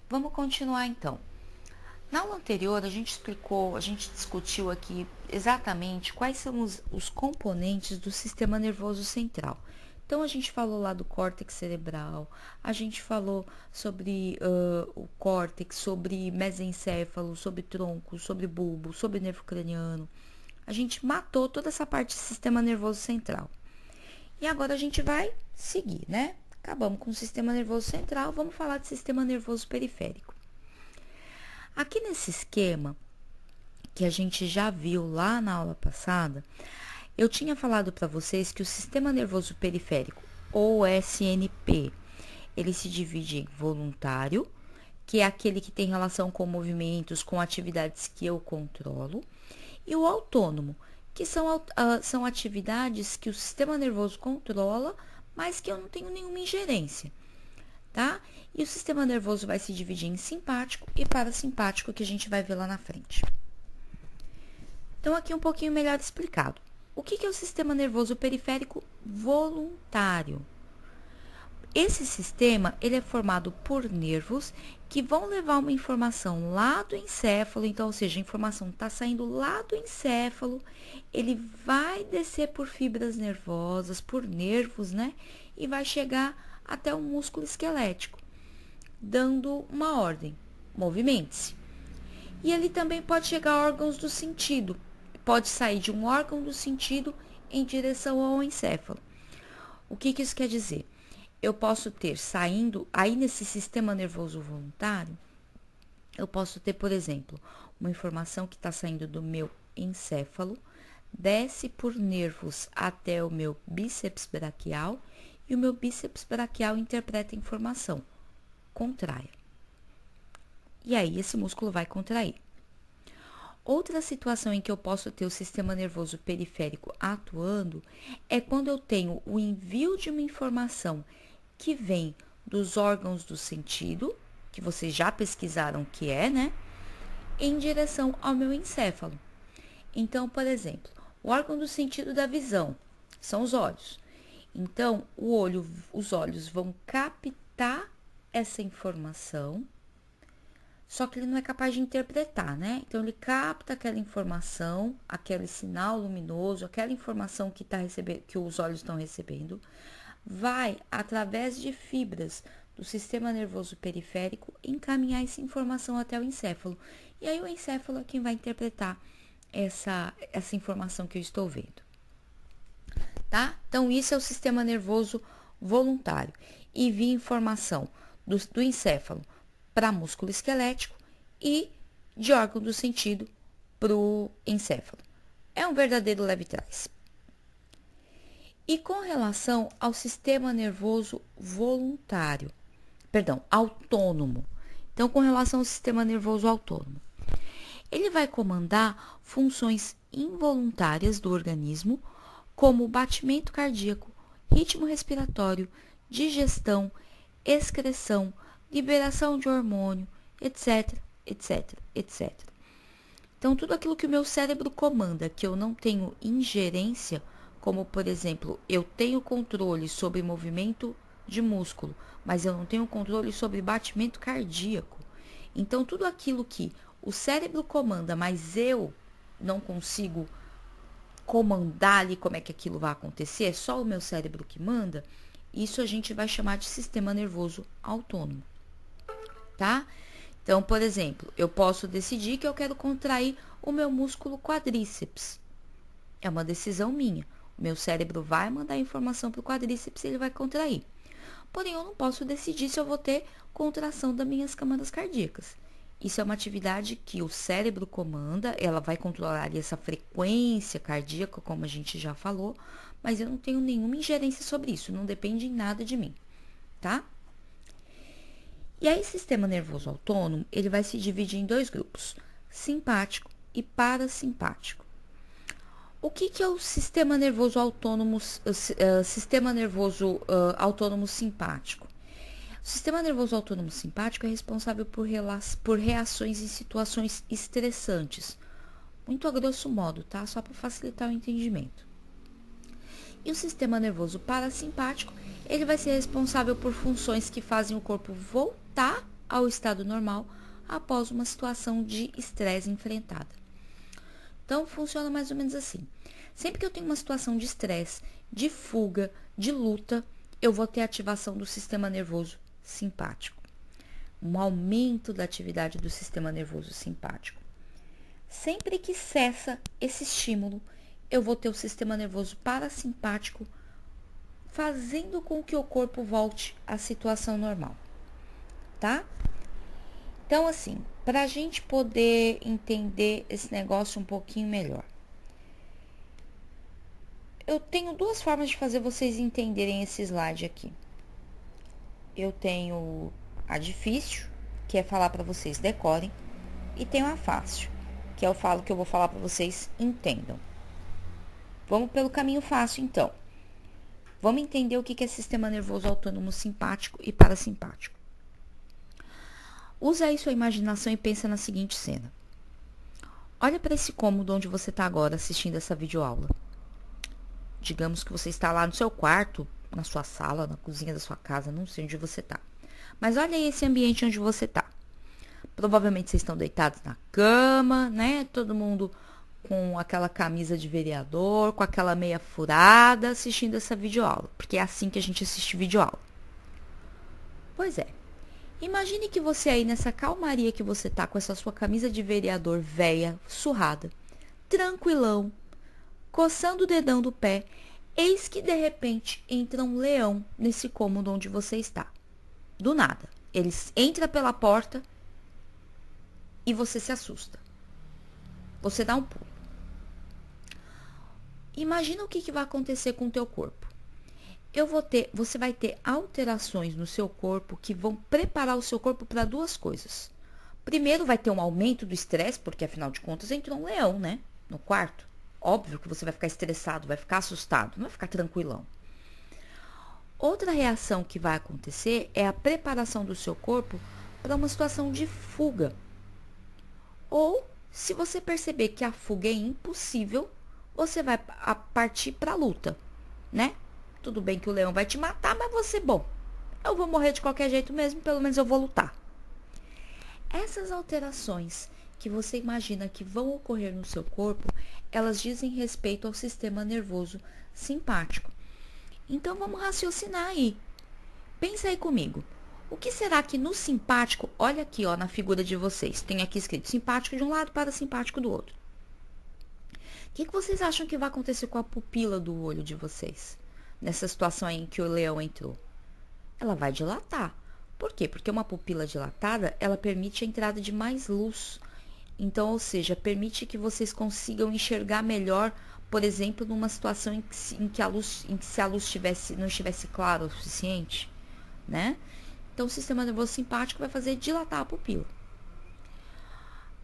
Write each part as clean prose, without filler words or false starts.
Vamos continuar então. Na aula anterior, a gente explicou, a gente discutiu aqui exatamente quais são os componentes do sistema nervoso central. Então, a gente falou lá do córtex cerebral, a gente falou sobre o córtex, sobre mesencéfalo, sobre tronco, sobre bulbo, sobre nervo craniano. A gente matou toda essa parte do sistema nervoso central. E agora a gente vai seguir, né? Acabamos com o sistema nervoso central, vamos falar de sistema nervoso periférico. Aqui nesse esquema, que a gente já viu lá na aula passada, eu tinha falado para vocês que o sistema nervoso periférico, ou SNP, ele se divide em voluntário, que é aquele que tem relação com movimentos, com atividades que eu controlo, e o autônomo, que são atividades que o sistema nervoso controla, mas que eu não tenho nenhuma ingerência, tá? E o sistema nervoso vai se dividir em simpático e parasimpático, que a gente vai ver lá na frente. Então, aqui um pouquinho melhor explicado. O que é o sistema nervoso periférico voluntário? Esse sistema, ele é formado por nervos que vão levar uma informação lá do encéfalo, então, ou seja, a informação está saindo lá do encéfalo, ele vai descer por fibras nervosas, por nervos, né? E vai chegar até o músculo esquelético, dando uma ordem, movimente-se. E ele também pode chegar a órgãos do sentido, pode sair de um órgão do sentido em direção ao encéfalo. O que isso quer dizer? Eu posso ter saindo, aí nesse sistema nervoso voluntário, eu posso ter, por exemplo, uma informação que está saindo do meu encéfalo, desce por nervos até o meu bíceps braquial, e o meu bíceps braquial interpreta a informação, contraia. E aí esse músculo vai contrair. Outra situação em que eu posso ter o sistema nervoso periférico atuando é quando eu tenho o envio de uma informação que vem dos órgãos do sentido, que vocês já pesquisaram o que é, né? Em direção ao meu encéfalo. Então, por exemplo, o órgão do sentido da visão são os olhos. Então, os olhos vão captar essa informação, só que ele não é capaz de interpretar, né? Então, ele capta aquela informação, aquele sinal luminoso, aquela informação que os olhos estão recebendo, vai, através de fibras do sistema nervoso periférico, encaminhar essa informação até o encéfalo. E aí, o encéfalo é quem vai interpretar essa informação que eu estou vendo. Tá? Então, isso é o sistema nervoso voluntário. E via informação do encéfalo para músculo esquelético e de órgão do sentido para o encéfalo. É um verdadeiro leve-trás. E com relação ao sistema nervoso voluntário, autônomo. Então, com relação ao sistema nervoso autônomo, ele vai comandar funções involuntárias do organismo, como batimento cardíaco, ritmo respiratório, digestão, excreção, liberação de hormônio, etc, etc, etc. Então, tudo aquilo que o meu cérebro comanda, que eu não tenho ingerência, como, por exemplo, eu tenho controle sobre movimento de músculo, mas eu não tenho controle sobre batimento cardíaco. Então, tudo aquilo que o cérebro comanda, mas eu não consigo comandar ali como é que aquilo vai acontecer, é só o meu cérebro que manda, isso a gente vai chamar de sistema nervoso autônomo. Tá? Então, por exemplo, eu posso decidir que eu quero contrair o meu músculo quadríceps. É uma decisão minha. O meu cérebro vai mandar informação para o quadríceps e ele vai contrair. Porém, eu não posso decidir se eu vou ter contração das minhas câmaras cardíacas. Isso é uma atividade que o cérebro comanda, ela vai controlar essa frequência cardíaca, como a gente já falou, mas eu não tenho nenhuma ingerência sobre isso, não depende em nada de mim, tá? E aí, sistema nervoso autônomo, ele vai se dividir em dois grupos, simpático e parasimpático. O que é o sistema nervoso autônomo, autônomo simpático? O sistema nervoso autônomo simpático é responsável por reações em situações estressantes. Muito a grosso modo, tá? Só para facilitar o entendimento. E o sistema nervoso parasimpático, ele vai ser responsável por funções que fazem o corpo voltar ao estado normal após uma situação de estresse enfrentada. Então, funciona mais ou menos assim. Sempre que eu tenho uma situação de estresse, de fuga, de luta, eu vou ter ativação do sistema nervoso simpático. Um aumento da atividade do sistema nervoso simpático. Sempre que cessa esse estímulo, eu vou ter o sistema nervoso parasimpático fazendo com que o corpo volte à situação normal, tá? Então, assim, para a gente poder entender esse negócio um pouquinho melhor, eu tenho duas formas de fazer vocês entenderem esse slide aqui. Eu tenho a difícil, que é falar para vocês decorem, e tenho a fácil, que eu falo que eu vou falar para vocês entendam. Vamos pelo caminho fácil, então. Vamos entender o que é sistema nervoso autônomo simpático e parasimpático. Usa aí sua imaginação e pensa na seguinte cena. Olha para esse cômodo onde você está agora assistindo essa videoaula. Digamos que você está lá no seu quarto, na sua sala, na cozinha da sua casa, não sei onde você está. Mas olha aí esse ambiente onde você está. Provavelmente vocês estão deitados na cama, né? Todo mundo com aquela camisa de vereador, com aquela meia furada, assistindo essa videoaula. Porque é assim que a gente assiste videoaula. Pois é. Imagine que você aí nessa calmaria que você tá com essa sua camisa de vereador véia, surrada, tranquilão, coçando o dedão do pé, eis que de repente entra um leão nesse cômodo onde você está. Do nada. Ele entra pela porta e você se assusta. Você dá um pulo. Imagina o que vai acontecer com o teu corpo. Você vai ter alterações no seu corpo que vão preparar o seu corpo para duas coisas. Primeiro, vai ter um aumento do estresse, porque afinal de contas entrou um leão, né? No quarto. Óbvio que você vai ficar estressado, vai ficar assustado, não vai ficar tranquilão. Outra reação que vai acontecer é a preparação do seu corpo para uma situação de fuga. Ou, se você perceber que a fuga é impossível, você vai partir para a luta, né? Tudo bem que o leão vai te matar, mas você, bom, eu vou morrer de qualquer jeito mesmo, pelo menos eu vou lutar. Essas alterações que você imagina que vão ocorrer no seu corpo, elas dizem respeito ao sistema nervoso simpático. Então vamos raciocinar aí. Pensa aí comigo. O que será que no simpático, olha aqui ó, na figura de vocês, tem aqui escrito simpático de um lado, parasimpático do outro. O que vocês acham que vai acontecer com a pupila do olho de vocês? Nessa situação aí em que o leão entrou? Ela vai dilatar. Por quê? Porque uma pupila dilatada, ela permite a entrada de mais luz. Então, ou seja, permite que vocês consigam enxergar melhor, por exemplo, numa situação em que se a luz não estivesse clara o suficiente, né? Então, o sistema nervoso simpático vai fazer dilatar a pupila.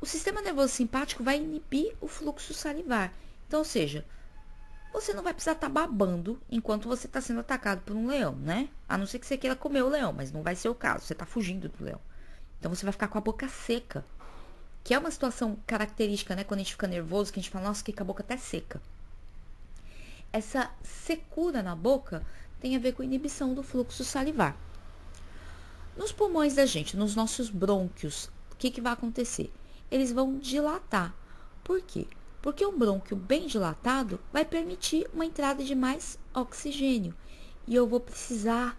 O sistema nervoso simpático vai inibir o fluxo salivar. Então, ou seja, você não vai precisar estar babando enquanto você está sendo atacado por um leão, né? A não ser que você queira comer o leão, mas não vai ser o caso. Você está fugindo do leão. Então, você vai ficar com a boca seca. Que é uma situação característica, né? Quando a gente fica nervoso, que a gente fala, nossa, fiquei com a boca até seca. Essa secura na boca tem a ver com a inibição do fluxo salivar. Nos pulmões da gente, nos nossos brônquios, o que vai acontecer? Eles vão dilatar. Por quê? Porque um brônquio bem dilatado vai permitir uma entrada de mais oxigênio. E eu vou precisar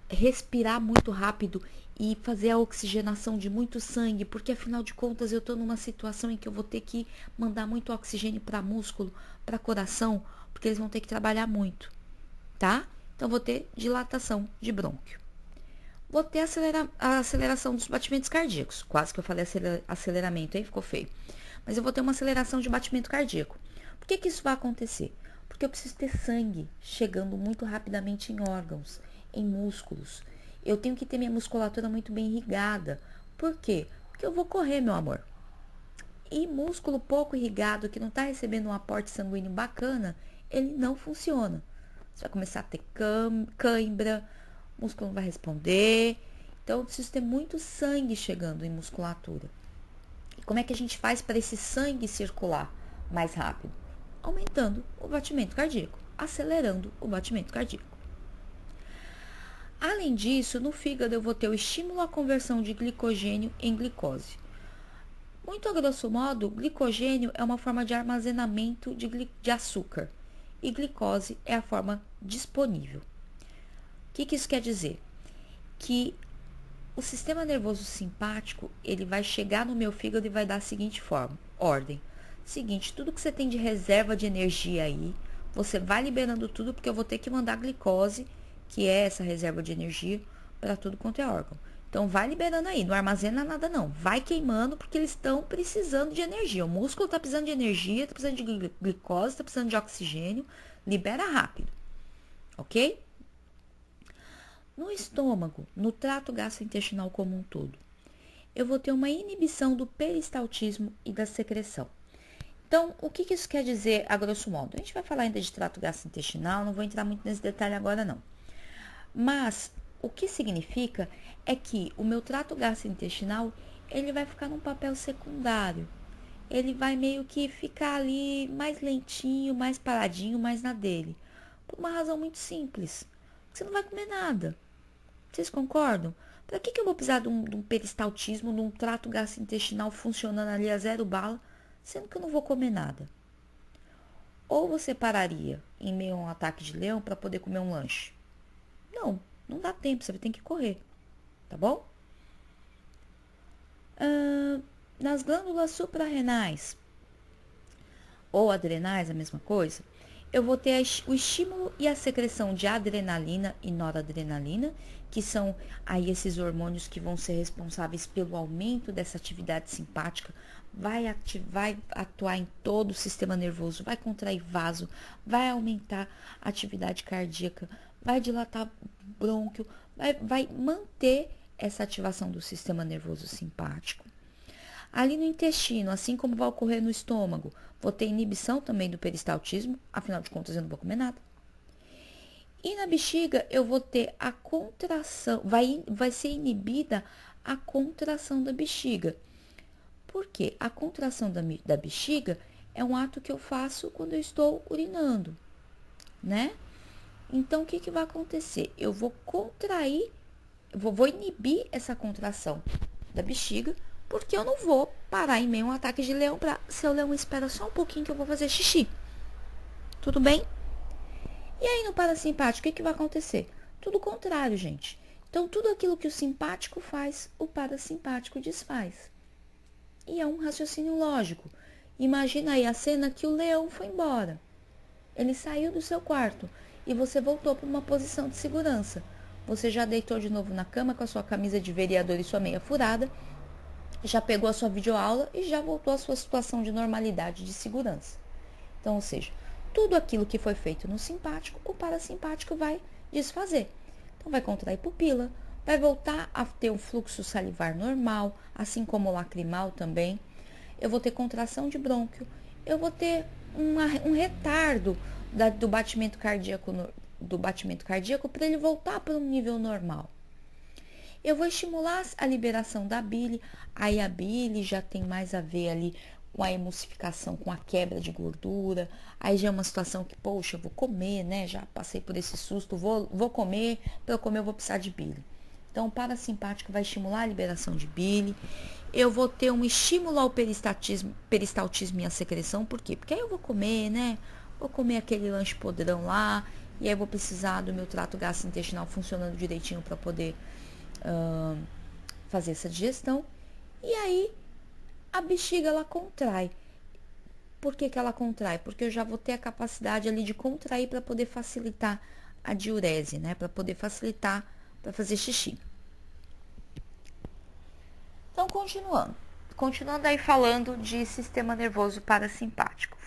respirar muito rápido e fazer a oxigenação de muito sangue, porque afinal de contas eu estou numa situação em que eu vou ter que mandar muito oxigênio para músculo, para coração, porque eles vão ter que trabalhar muito, tá? Então vou ter dilatação de brônquio. Vou ter a aceleração dos batimentos cardíacos. Quase que eu falei aceleramento, aí ficou feio. Mas eu vou ter uma aceleração de batimento cardíaco. Por que isso vai acontecer? Porque eu preciso ter sangue chegando muito rapidamente em órgãos, em músculos. Eu tenho que ter minha musculatura muito bem irrigada. Por quê? Porque eu vou correr, meu amor. E músculo pouco irrigado, que não está recebendo um aporte sanguíneo bacana, ele não funciona. Você vai começar a ter cãibra, o músculo não vai responder. Então, eu preciso ter muito sangue chegando em musculatura. E como é que a gente faz para esse sangue circular mais rápido? Aumentando o batimento cardíaco, acelerando o batimento cardíaco. Além disso, no fígado eu vou ter o estímulo à conversão de glicogênio em glicose. Muito a grosso modo, glicogênio é uma forma de armazenamento de açúcar e glicose é a forma disponível. O que isso quer dizer? Que o sistema nervoso simpático, ele vai chegar no meu fígado e vai dar a seguinte ordem. Seguinte, tudo que você tem de reserva de energia aí, você vai liberando tudo, porque eu vou ter que mandar glicose, que é essa reserva de energia, para tudo quanto é órgão. Então, vai liberando aí, não armazena nada não. Vai queimando, porque eles estão precisando de energia. O músculo está precisando de energia, está precisando de glicose, está precisando de oxigênio. Libera rápido, ok? No estômago, no trato gastrointestinal como um todo, eu vou ter uma inibição do peristaltismo e da secreção. Então, o que isso quer dizer a grosso modo? A gente vai falar ainda de trato gastrointestinal, não vou entrar muito nesse detalhe agora não. Mas, o que significa é que o meu trato gastrointestinal, ele vai ficar num papel secundário. Ele vai meio que ficar ali mais lentinho, mais paradinho, mais na dele. Por uma razão muito simples. Você não vai comer nada. Vocês concordam? Para que eu vou precisar de um peristaltismo, de um trato gastrointestinal funcionando ali a 0 bala, sendo que eu não vou comer nada? Ou você pararia em meio a um ataque de leão para poder comer um lanche? Não, não dá tempo, você vai ter que correr, tá bom? Nas glândulas suprarrenais ou adrenais, a mesma coisa, eu vou ter o estímulo e a secreção de adrenalina e noradrenalina, que são aí esses hormônios que vão ser responsáveis pelo aumento dessa atividade simpática, vai atuar em todo o sistema nervoso, vai contrair vaso, vai aumentar a atividade cardíaca, vai dilatar brônquio, vai manter essa ativação do sistema nervoso simpático. Ali no intestino, assim como vai ocorrer no estômago, vou ter inibição também do peristaltismo, afinal de contas eu não vou comer nada. E na bexiga eu vou ter a contração, vai ser inibida a contração da bexiga. Por quê? A contração da bexiga é um ato que eu faço quando eu estou urinando, né? Então, o que vai acontecer? Eu vou contrair, vou inibir essa contração da bexiga, porque eu não vou parar em meio a um ataque de leão para seu leão espera só um pouquinho que eu vou fazer xixi. Tudo bem? E aí no parasimpático, o que vai acontecer? Tudo o contrário, gente. Então, tudo aquilo que o simpático faz, o parasimpático desfaz. E é um raciocínio lógico. Imagina aí a cena que o leão foi embora. Ele saiu do seu quarto e você voltou para uma posição de segurança. Você já deitou de novo na cama com a sua camisa de vereador e sua meia furada, já pegou a sua videoaula e já voltou à sua situação de normalidade, de segurança. Então, ou seja, tudo aquilo que foi feito no simpático, o parasimpático vai desfazer. Então, vai contrair pupila, vai voltar a ter um fluxo salivar normal, assim como o lacrimal também. Eu vou ter contração de brônquio, eu vou ter um retardo do batimento cardíaco para ele voltar para um nível normal. Eu vou estimular a liberação da bile, aí a bile já tem mais a ver ali com a emulsificação, com a quebra de gordura, aí já é uma situação que, poxa, eu vou comer, né, já passei por esse susto, vou comer, para eu comer eu vou precisar de bile. Então, o parasimpático vai estimular a liberação de bile, eu vou ter um estímulo ao peristaltismo e à secreção, por quê? Porque aí eu vou comer, né, vou comer aquele lanche podrão lá, e aí eu vou precisar do meu trato gastrointestinal funcionando direitinho para poder fazer essa digestão. E aí a bexiga ela contrai. Por que ela contrai? Porque eu já vou ter a capacidade ali de contrair para poder facilitar a diurese, né? Para poder facilitar para fazer xixi. Então, continuando aí falando de sistema nervoso parasimpático.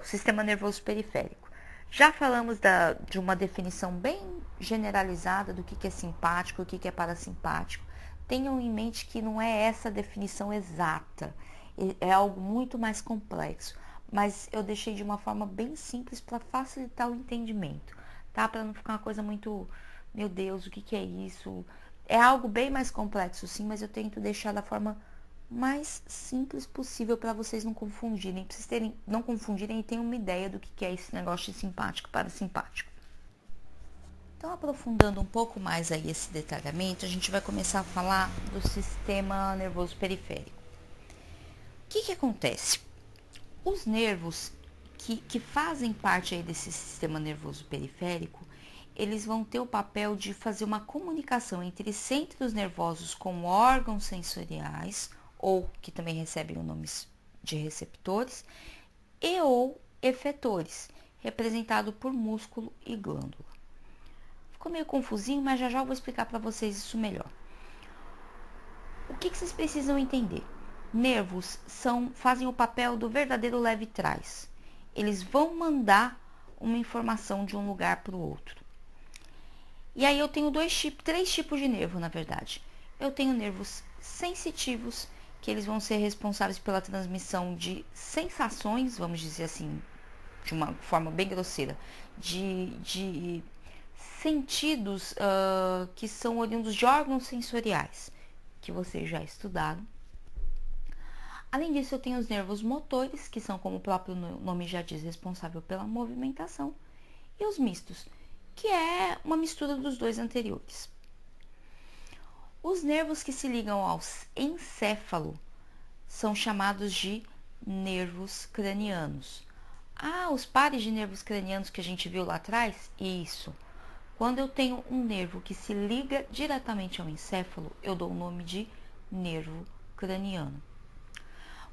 Sistema nervoso periférico. Já falamos de uma definição bem generalizada do que é simpático, o que é parasimpático. Tenham em mente que não é essa a definição exata, é algo muito mais complexo, mas eu deixei de uma forma bem simples para facilitar o entendimento, tá? Para não ficar uma coisa muito, meu Deus, o que é isso? É algo bem mais complexo, sim, mas eu tento deixar da forma mais simples possível para vocês não confundirem, para vocês não confundirem e tenham uma ideia do que é esse negócio de simpático para simpático. Então, aprofundando um pouco mais aí esse detalhamento, a gente vai começar a falar do sistema nervoso periférico. O que acontece? Os nervos que fazem parte aí desse sistema nervoso periférico, eles vão ter o papel de fazer uma comunicação entre centros nervosos com órgãos sensoriais, ou que também recebem o nome de receptores, e ou efetores, representado por músculo e glândula. Ficou meio confusinho, mas já eu vou explicar para vocês isso melhor. O que vocês precisam entender? Nervos fazem o papel do verdadeiro leve-trás. Eles vão mandar uma informação de um lugar para o outro. E aí eu tenho três tipos de nervo, na verdade. Eu tenho nervos sensitivos, que eles vão ser responsáveis pela transmissão de sensações, vamos dizer assim, de uma forma bem grosseira, de sentidos que são oriundos de órgãos sensoriais, que vocês já estudaram. Além disso, eu tenho os nervos motores, que são, como o próprio nome já diz, responsável pela movimentação, e os mistos, que é uma mistura dos dois anteriores. Os nervos que se ligam ao encéfalo são chamados de nervos cranianos. Os pares de nervos cranianos que a gente viu lá atrás? Isso. Quando eu tenho um nervo que se liga diretamente ao encéfalo, eu dou o nome de nervo craniano.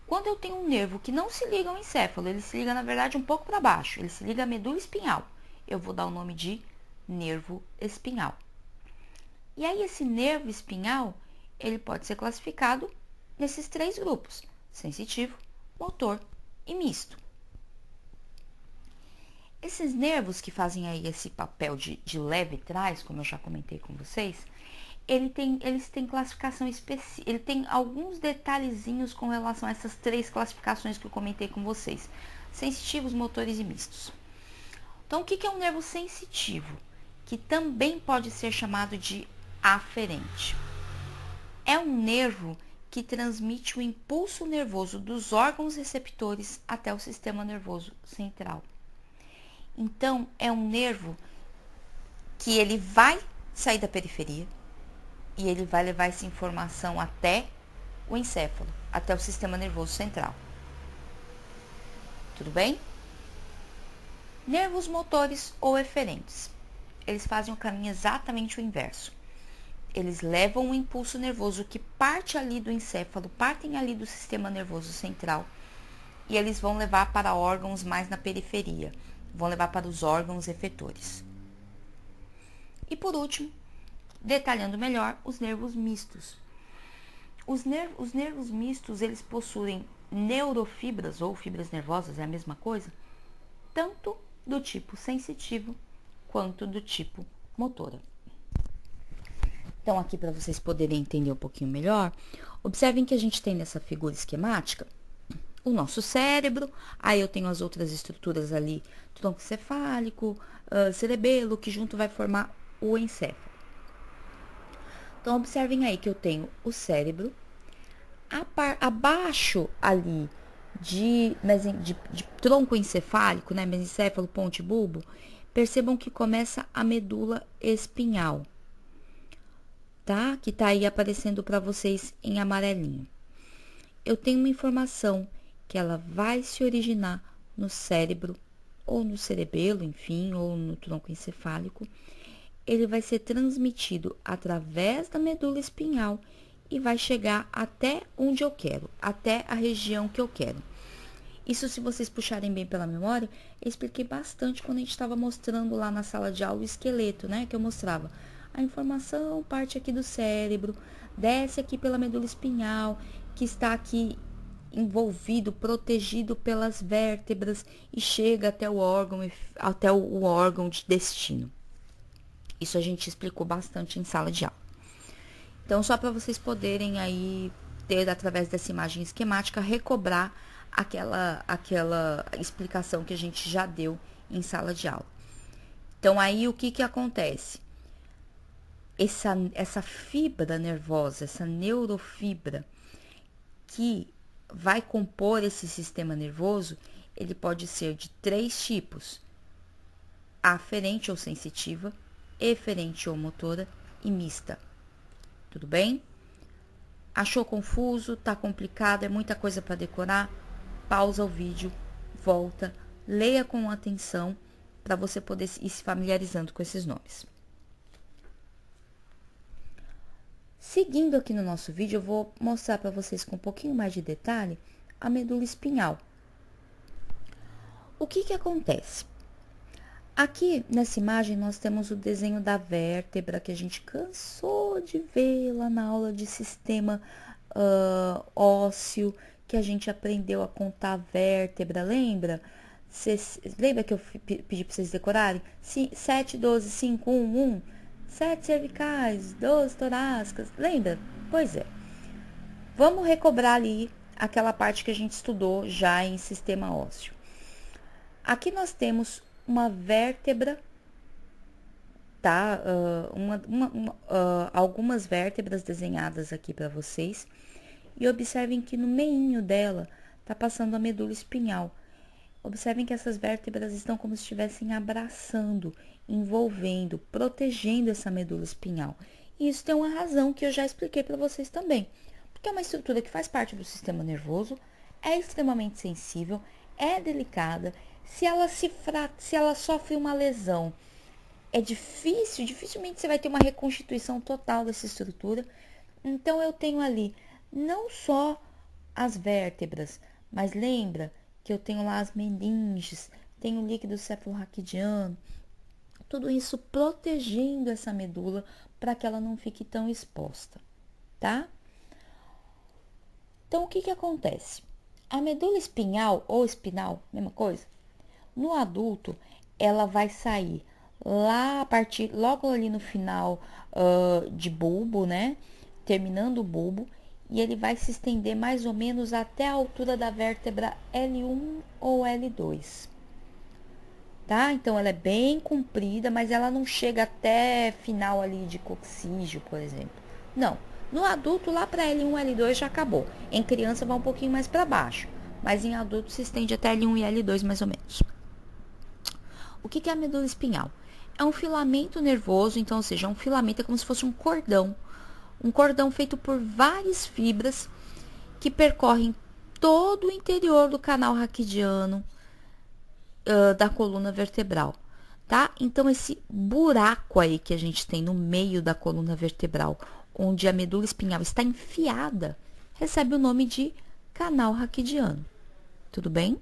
Quando eu tenho um nervo que não se liga ao encéfalo, ele se liga, na verdade, um pouco para baixo, ele se liga à medula espinhal, eu vou dar o nome de nervo espinhal. E aí, esse nervo espinhal, ele pode ser classificado nesses três grupos: sensitivo, motor e misto. Esses nervos que fazem aí esse papel de leve-trás, como eu já comentei com vocês, eles têm classificação específica, ele tem alguns detalhezinhos com relação a essas três classificações que eu comentei com vocês: sensitivos, motores e mistos. Então, o que é um nervo sensitivo? Que também pode ser chamado de aferente. É um nervo que transmite o impulso nervoso dos órgãos receptores até o sistema nervoso central. Então, é um nervo que ele vai sair da periferia e ele vai levar essa informação até o encéfalo, até o sistema nervoso central. Tudo bem? Nervos motores ou eferentes. Eles fazem o caminho exatamente o inverso. Eles levam o impulso nervoso que parte ali do encéfalo, partem ali do sistema nervoso central, e eles vão levar para órgãos mais na periferia, vão levar para os órgãos efetores. E por último, detalhando melhor, os nervos mistos. Os nervos mistos, eles possuem neurofibras ou fibras nervosas, é a mesma coisa, tanto do tipo sensitivo quanto do tipo motora. Então, aqui para vocês poderem entender um pouquinho melhor, observem que a gente tem nessa figura esquemática o nosso cérebro, aí eu tenho as outras estruturas ali, tronco cefálico, cerebelo, que junto vai formar o encéfalo. Então, observem aí que eu tenho o cérebro, abaixo ali de tronco encefálico, né, mesencéfalo, ponte, bulbo, percebam que começa a medula espinhal, tá? Que tá aí aparecendo para vocês em amarelinho. Eu tenho uma informação que ela vai se originar no cérebro, ou no cerebelo, enfim, ou no tronco encefálico. Ele vai ser transmitido através da medula espinhal e vai chegar até onde eu quero, até a região que eu quero. Isso, se vocês puxarem bem pela memória, eu expliquei bastante quando a gente estava mostrando lá na sala de aula o esqueleto, né? Que eu mostrava. A informação parte aqui do cérebro, desce aqui pela medula espinhal, que está aqui envolvido, protegido pelas vértebras e chega até o órgão de destino. Isso a gente explicou bastante em sala de aula. Então, só para vocês poderem aí ter, através dessa imagem esquemática, recobrar aquela explicação que a gente já deu em sala de aula. Então, aí o que acontece? Essa fibra nervosa, essa neurofibra que vai compor esse sistema nervoso, ele pode ser de três tipos: aferente ou sensitiva, eferentiomotora e mista. Tudo bem? Achou confuso? Tá complicado? É muita coisa para decorar? Pausa o vídeo, volta, leia com atenção para você poder ir se familiarizando com esses nomes. Seguindo aqui no nosso vídeo, eu vou mostrar para vocês com um pouquinho mais de detalhe a medula espinhal. O que acontece? Aqui nessa imagem nós temos o desenho da vértebra que a gente cansou de ver lá na aula de sistema ósseo, que a gente aprendeu a contar a vértebra, lembra? Lembra que eu pedi para vocês decorarem? 7, 12, 5, 1, 1, 7 cervicais, 12 torácicas, lembra? Pois é. Vamos recobrar ali aquela parte que a gente estudou já em sistema ósseo. Aqui nós temos uma vértebra, tá? Algumas vértebras desenhadas aqui para vocês. E observem que no meinho dela tá passando a medula espinhal. Observem que essas vértebras estão como se estivessem abraçando, envolvendo, protegendo essa medula espinhal. E isso tem uma razão que eu já expliquei para vocês também. Porque é uma estrutura que faz parte do sistema nervoso, é extremamente sensível, é delicada. Se ela sofre uma lesão, é dificilmente você vai ter uma reconstituição total dessa estrutura. Então, eu tenho ali não só as vértebras, mas lembra que eu tenho lá as meninges, tenho o líquido cefalorraquidiano, tudo isso protegendo essa medula para que ela não fique tão exposta, tá? Então, o que acontece? A medula espinhal ou espinal, mesma coisa? No adulto, ela vai sair lá a partir, logo ali no final de bulbo, né? Terminando o bulbo, e ele vai se estender mais ou menos até a altura da vértebra L1 ou L2. Tá? Então, ela é bem comprida, mas ela não chega até final ali de coxígeo, por exemplo. Não. No adulto, lá para L1, L2 já acabou. Em criança, vai um pouquinho mais para baixo. Mas em adulto, se estende até L1 e L2, mais ou menos. O que é a medula espinhal? É um filamento nervoso, então, ou seja, um filamento é como se fosse um cordão. Um cordão feito por várias fibras que percorrem todo o interior do canal raquidiano da coluna vertebral, tá? Então, esse buraco aí que a gente tem no meio da coluna vertebral, onde a medula espinhal está enfiada, recebe o nome de canal raquidiano. Tudo bem?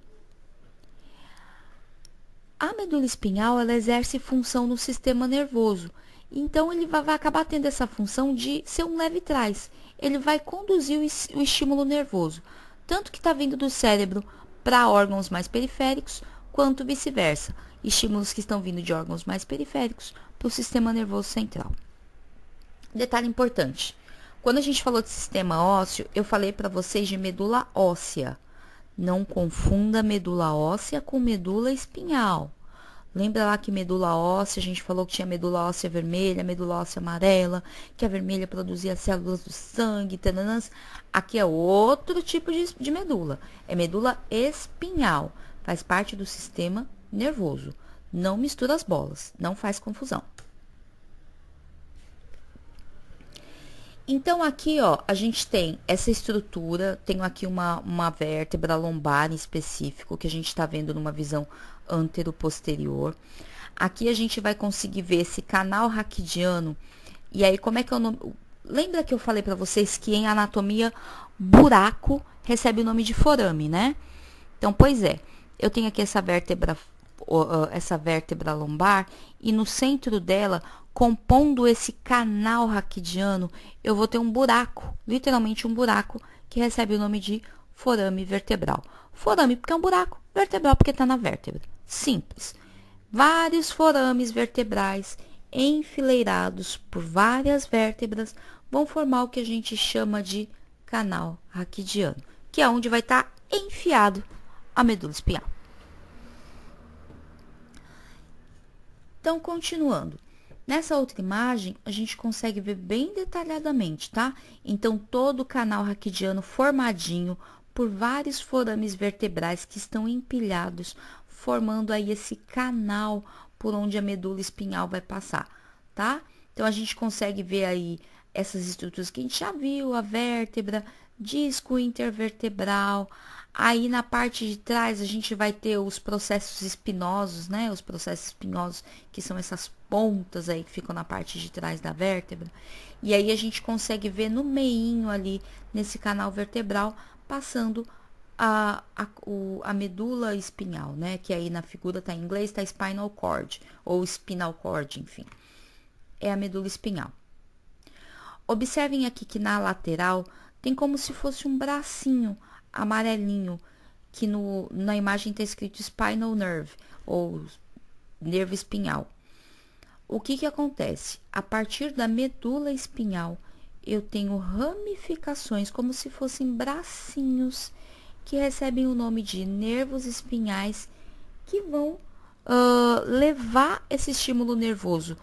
A medula espinhal, ela exerce função no sistema nervoso. Então, ele vai acabar tendo essa função de ser um leve trás. Ele vai conduzir o estímulo nervoso, tanto que está vindo do cérebro para órgãos mais periféricos, quanto vice-versa. Estímulos que estão vindo de órgãos mais periféricos para o sistema nervoso central. Detalhe importante. Quando a gente falou de sistema ósseo, eu falei para vocês de medula óssea. Não confunda medula óssea com medula espinhal. Lembra lá que medula óssea, a gente falou que tinha medula óssea vermelha, medula óssea amarela, que a vermelha produzia células do sangue, tananãs. Aqui é outro tipo de medula. É medula espinhal. Faz parte do sistema nervoso. Não mistura as bolas, não faz confusão. Então, aqui, ó, a gente tem essa estrutura, tenho aqui uma vértebra lombar em específico, que a gente tá vendo numa visão antero-posterior. Aqui a gente vai conseguir ver esse canal raquidiano, e aí como é que é o nome? Lembra que eu falei pra vocês que em anatomia, buraco recebe o nome de forame, né? Então, pois é, eu tenho aqui essa vértebra lombar, e no centro dela, compondo esse canal raquidiano, eu vou ter um buraco, literalmente um buraco, que recebe o nome de forame vertebral. Forame porque é um buraco, vertebral porque está na vértebra. Simples. Vários forames vertebrais enfileirados por várias vértebras vão formar o que a gente chama de canal raquidiano, que é onde vai estar enfiado a medula espinhal. Então, continuando. Nessa outra imagem, a gente consegue ver bem detalhadamente, tá? Então, todo o canal raquidiano formadinho por vários forames vertebrais que estão empilhados, formando aí esse canal por onde a medula espinhal vai passar. tá? Então, a gente consegue ver aí essas estruturas que a gente já viu, a vértebra, disco intervertebral. Aí, na parte de trás, a gente vai ter os processos espinosos, né? Os processos espinosos, que são essas pontas aí que ficam na parte de trás da vértebra. E aí, a gente consegue ver no meinho ali, nesse canal vertebral, passando a medula espinhal, né? Que aí na figura tá em inglês, tá spinal cord, ou spinal cord, enfim. É a medula espinhal. Observem aqui que na lateral tem como se fosse um bracinho amarelinho, que na imagem está escrito spinal nerve, ou nervo espinhal. O que acontece? A partir da medula espinhal, eu tenho ramificações, como se fossem bracinhos, que recebem o nome de nervos espinhais, que vão levar esse estímulo nervoso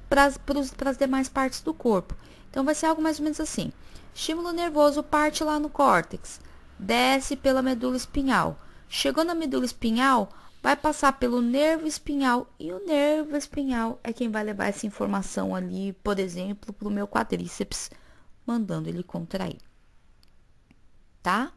para as demais partes do corpo. Então, vai ser algo mais ou menos assim. Estímulo nervoso parte lá no córtex, desce pela medula espinhal. Chegou na medula espinhal, vai passar pelo nervo espinhal, e o nervo espinhal é quem vai levar essa informação ali, por exemplo, para o meu quadríceps, mandando ele contrair. Tá?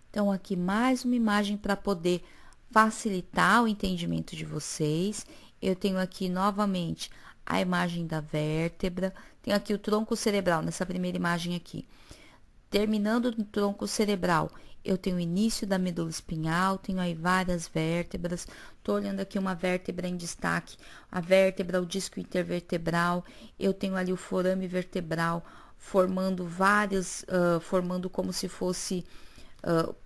Então, aqui mais uma imagem para poder facilitar o entendimento de vocês. Eu tenho aqui novamente a imagem da vértebra, tenho aqui o tronco cerebral, nessa primeira imagem aqui. Terminando no tronco cerebral, eu tenho o início da medula espinhal, tenho aí várias vértebras, tô olhando aqui uma vértebra em destaque, a vértebra, o disco intervertebral, eu tenho ali o forame vertebral, formando formando como se fosse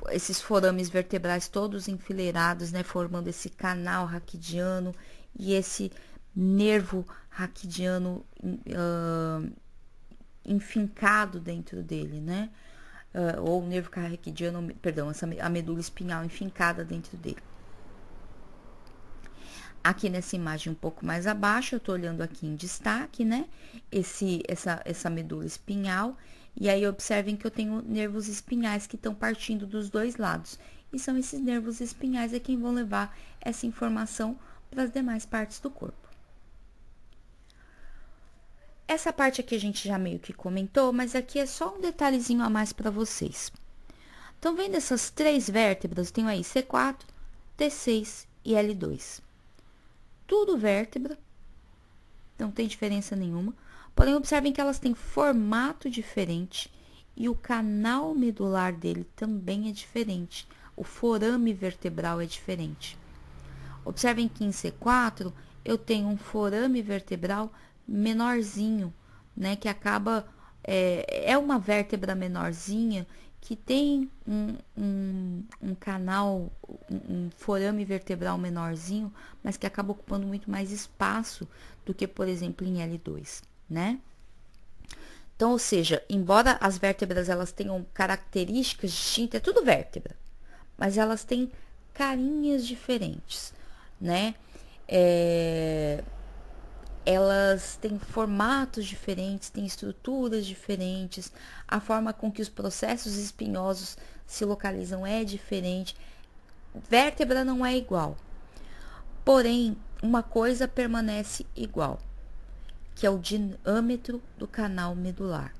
esses forames vertebrais todos enfileirados, né, formando esse canal raquidiano e esse nervo raquidiano enfincado dentro dele, né? Ou nervo raquidiano, perdão, a medula espinhal enfincada dentro dele. Aqui nessa imagem um pouco mais abaixo, eu tô olhando aqui em destaque, né? Essa medula espinhal. E aí, observem que eu tenho nervos espinhais que estão partindo dos dois lados. E são esses nervos espinhais é quem vão levar essa informação para as demais partes do corpo. Essa parte aqui a gente já meio que comentou, mas aqui é só um detalhezinho a mais para vocês. Então, vendo essas três vértebras, eu tenho aí C4, T6 e L2. Tudo vértebra, não tem diferença nenhuma. Porém, observem que elas têm formato diferente e o canal medular dele também é diferente. O forame vertebral é diferente. Observem que em C4 eu tenho um forame vertebral menorzinho, né? Que acaba... É uma vértebra menorzinha que tem um canal, um forame vertebral menorzinho, mas que acaba ocupando muito mais espaço do que, por exemplo, em L2, né? Então, ou seja, embora as vértebras elas tenham características distintas, é tudo vértebra, mas elas têm carinhas diferentes, né? Elas têm formatos diferentes, têm estruturas diferentes, a forma com que os processos espinhosos se localizam é diferente. Vértebra não é igual. Porém, uma coisa permanece igual, que é o diâmetro do canal medular.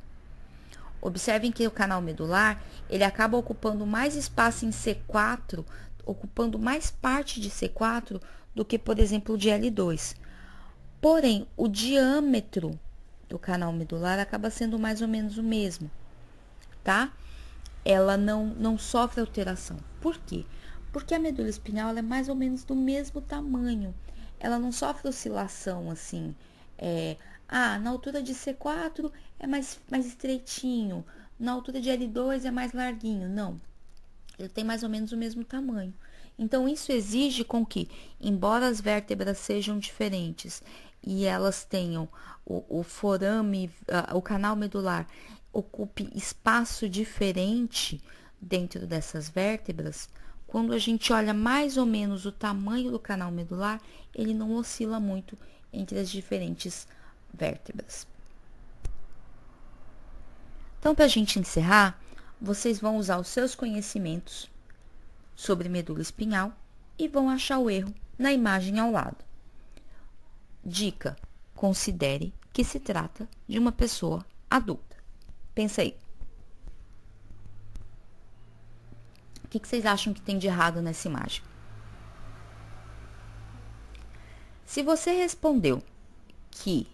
Observem que o canal medular, ele acaba ocupando mais espaço em C4, ocupando mais parte de C4 do que, por exemplo, o de L2. Porém, o diâmetro do canal medular acaba sendo mais ou menos o mesmo, tá? Ela não sofre alteração. Por quê? Porque a medula espinhal ela é mais ou menos do mesmo tamanho. Ela não sofre oscilação assim. Na altura de C4 é mais estreitinho, na altura de L2 é mais larguinho. Não, ele tem mais ou menos o mesmo tamanho. Então, isso exige com que, embora as vértebras sejam diferentes e elas tenham o forame, o canal medular ocupe espaço diferente dentro dessas vértebras, quando a gente olha mais ou menos o tamanho do canal medular, ele não oscila muito entre as diferentes vértebras. Então, para a gente encerrar, vocês vão usar os seus conhecimentos sobre medula espinhal e vão achar o erro na imagem ao lado. Dica: considere que se trata de uma pessoa adulta. Pensa aí. O que vocês acham que tem de errado nessa imagem? Se você respondeu que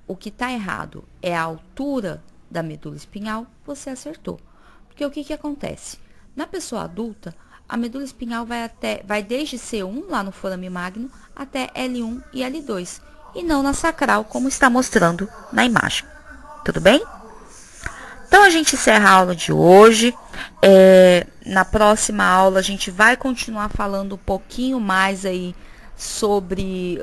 o que está errado é a altura da medula espinhal, você acertou. Porque o que acontece? Na pessoa adulta, a medula espinhal vai desde C1, lá no forame magno, até L1 e L2, e não na sacral, como está mostrando na imagem. Tudo bem? Então, a gente encerra a aula de hoje. Na próxima aula, a gente vai continuar falando um pouquinho mais aí sobre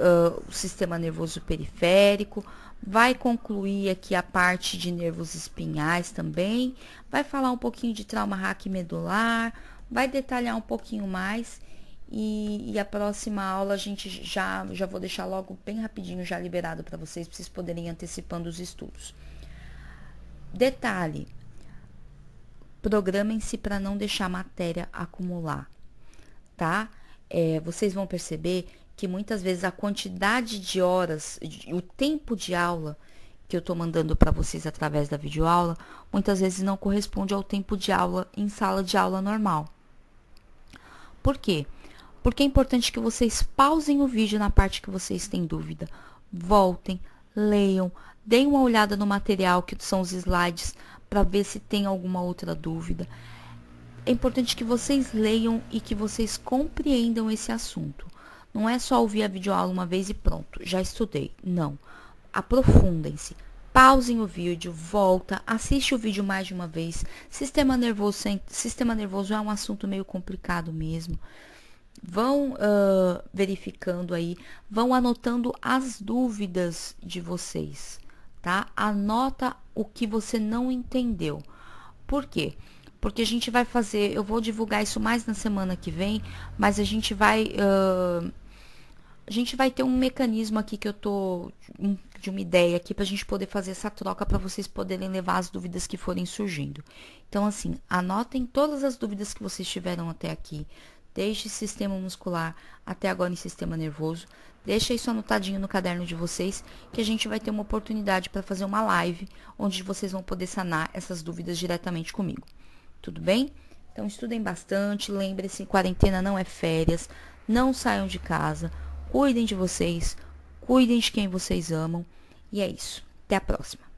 o sistema nervoso periférico. Vai concluir aqui a parte de nervos espinhais também. Vai falar um pouquinho de trauma raquimedular. Vai detalhar um pouquinho mais. E a próxima aula a gente já vou deixar logo bem rapidinho já liberado para vocês poderem ir antecipando os estudos. Detalhe, programem-se para não deixar a matéria acumular, tá? Vocês vão perceber que muitas vezes a quantidade de horas, o tempo de aula que eu estou mandando para vocês através da videoaula, muitas vezes não corresponde ao tempo de aula em sala de aula normal. Por quê? Porque é importante que vocês pausem o vídeo na parte que vocês têm dúvida, voltem, leiam, deem uma olhada no material, que são os slides, para ver se tem alguma outra dúvida. É importante que vocês leiam e que vocês compreendam esse assunto. Não é só ouvir a videoaula uma vez e pronto, já estudei. Não. Aprofundem-se. Pausem o vídeo, volta, assiste o vídeo mais de uma vez. Sistema nervoso é um assunto meio complicado mesmo. Vão verificando aí, vão anotando as dúvidas de vocês, tá? Anota o que você não entendeu. Por quê? Porque a gente vai fazer, eu vou divulgar isso mais na semana que vem, mas a gente vai ter um mecanismo aqui que eu tô de uma ideia aqui pra gente poder fazer essa troca para vocês poderem levar as dúvidas que forem surgindo. Então, assim, anotem todas as dúvidas que vocês tiveram até aqui, desde sistema muscular até agora em sistema nervoso. Deixa isso anotadinho no caderno de vocês, que a gente vai ter uma oportunidade para fazer uma live, onde vocês vão poder sanar essas dúvidas diretamente comigo. Tudo bem? Então, estudem bastante, lembre-se, quarentena não é férias, não saiam de casa, cuidem de vocês, cuidem de quem vocês amam, e é isso. Até a próxima!